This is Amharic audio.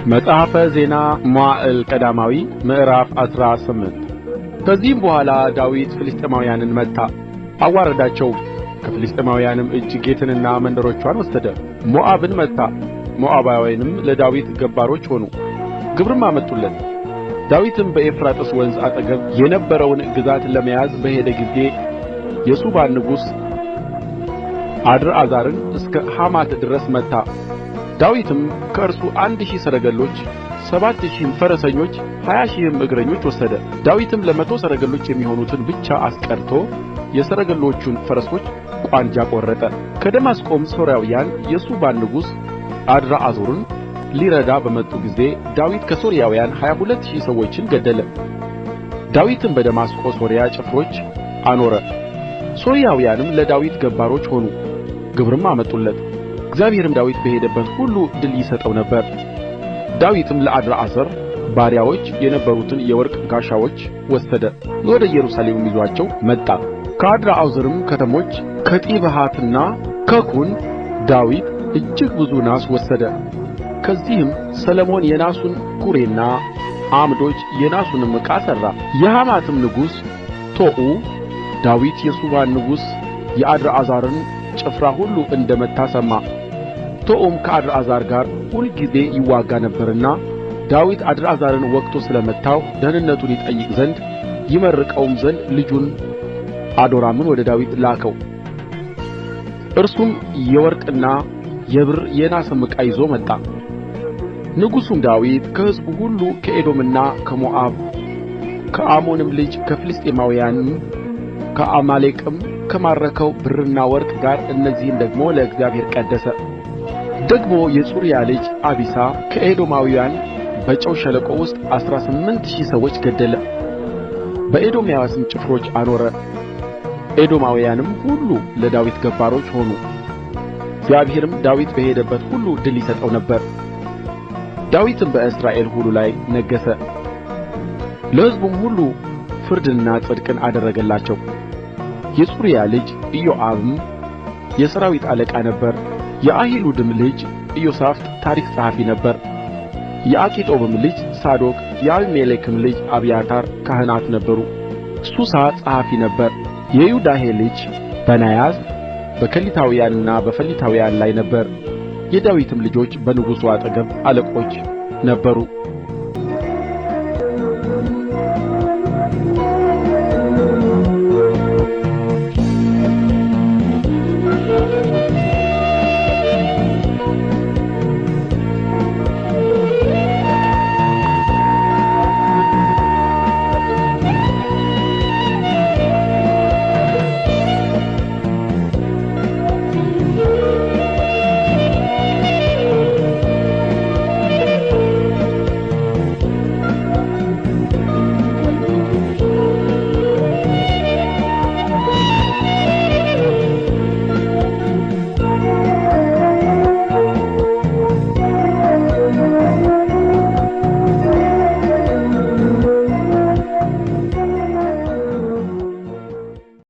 መጽሐፈ ዜና መዋዕል ቀዳማዊ ምዕራፍ 18 ከዚህም በኋላ ዳዊት ፍልስጥኤማውያንን መታ፣ አዋረዳቸውም። ከፍልስጥኤማውያንም እጅ ጌትንና መንደሮቿን ወሰደ። ሞዓብን መታ፣ ሞዓባውያንም ለዳዊት ገባሮች ሆኑ፣ ግብርም አመጡለት። ዳዊትም በኤፍራጥስ ወንዝ አጠገብ የነበረውን ግዛት ለመያዝ በሄደ ጊዜ የሱባን ንጉሥ አድርአዛርን እስከ ሐማት ድረስ መታ። ዳዊትም ከእርሱ 1,000 ሰረገሎች፣ 7,000 ፈረሰኞች፣ 20,000 እግረኞች ወሰደ። ዳዊትም ለ100 ሰረገሎች የሚሆኑትን ብቻ አስቀርቶ የሰረገሎቹን ፈረሶች ቋንጃ ቈረጠ። ከደማስቆም ሶርያውያን የሱባን ንጉሥ አድርአዛርን ሊረዳ በመጡ ጊዜ ዳዊት ከሶርያውያን 22,000 ሰዎችን ገደለ። ዳዊትም በደማስቆ ሶርያ ጭፍሮች አኖረ። ሶርያውያንም ለዳዊት ገባሮች ሆኑ፣ ግብርም አመጡለት። እግዚአብሔርም ዳዊት በሄደበት ሁሉ ድል ይሰጠው ነበር። ዳዊትም ለአድርአዛር ባሪያዎች የነበሩትን የወርቅ ጋሻዎች ወሰደ፣ ወደ ኢየሩሳሌምም ይዞአቸው መጣ። ከአድርአዛርም ከተሞች ከጢብሐትና ከኩን ዳዊት እጅግ ብዙ ናስ ወሰደ። ከዚህም ሰሎሞን የናሱን ኵሬና ዓምዶች የናሱንም ዕቃ ሠራ። የሐማትም ንጉሥ ቶዑ ዳዊት የሱባን ንጉሥ የአድርአዛርን ጭፍራ ሁሉ እንደ መታ ሰማ። ቶዑም ከአድርአዛር ጋር ሁልጊዜ ይዋጋ ነበርና ዳዊት አድርአዛርን ወግቶ ስለ መታው ደኅንነቱን ይጠይቅ ዘንድ ይመርቀውም ዘንድ ልጁን አዶራምን ወደ ዳዊት ላከው። እርሱም የወርቅና የብር የናስም ዕቃ ይዞ መጣ። ንጉሡም ዳዊት ከሕዝቡ ሁሉ ከኤዶምና ከሞዓብ ከአሞንም ልጅ ከፍልስጥኤማውያንም ከአማሌቅም ከማረከው ብርና ወርቅ ጋር እነዚህን ደግሞ ለእግዚአብሔር ቀደሰ። ደግሞ የጽሩያ ልጅ አቢሳ ከኤዶማውያን በጨው ሸለቆ ውስጥ 18,000 ሰዎች ገደለ፣ በኤዶምያስም ጭፍሮች አኖረ። ኤዶማውያንም ሁሉ ለዳዊት ገባሮች ሆኑ። እግዚአብሔርም ዳዊት በሄደበት ሁሉ ድል ይሰጠው ነበር። ዳዊትም በእስራኤል ሁሉ ላይ ነገሠ፣ ለሕዝቡም ሁሉ ፍርድንና ጽድቅን አደረገላቸው። የጽሩያ ልጅ ኢዮአብም የሠራዊት አለቃ ነበረ። የአሒሉድም ልጅ ኢዮሣፍጥ ታሪክ ጸሐፊ ነበረ። የአኪጦብም ልጅ ሳዶቅ የአቢሜሌክም ልጅ አብያታር ካህናት ነበሩ። ሱሳ ጸሐፊ ነበረ። የዮዳሄ ልጅ በናያስ በከሊታውያንና በፈሊታውያን ላይ ነበረ። የዳዊትም ልጆች በንጉሡ አጠገብ አለቆች ነበሩ።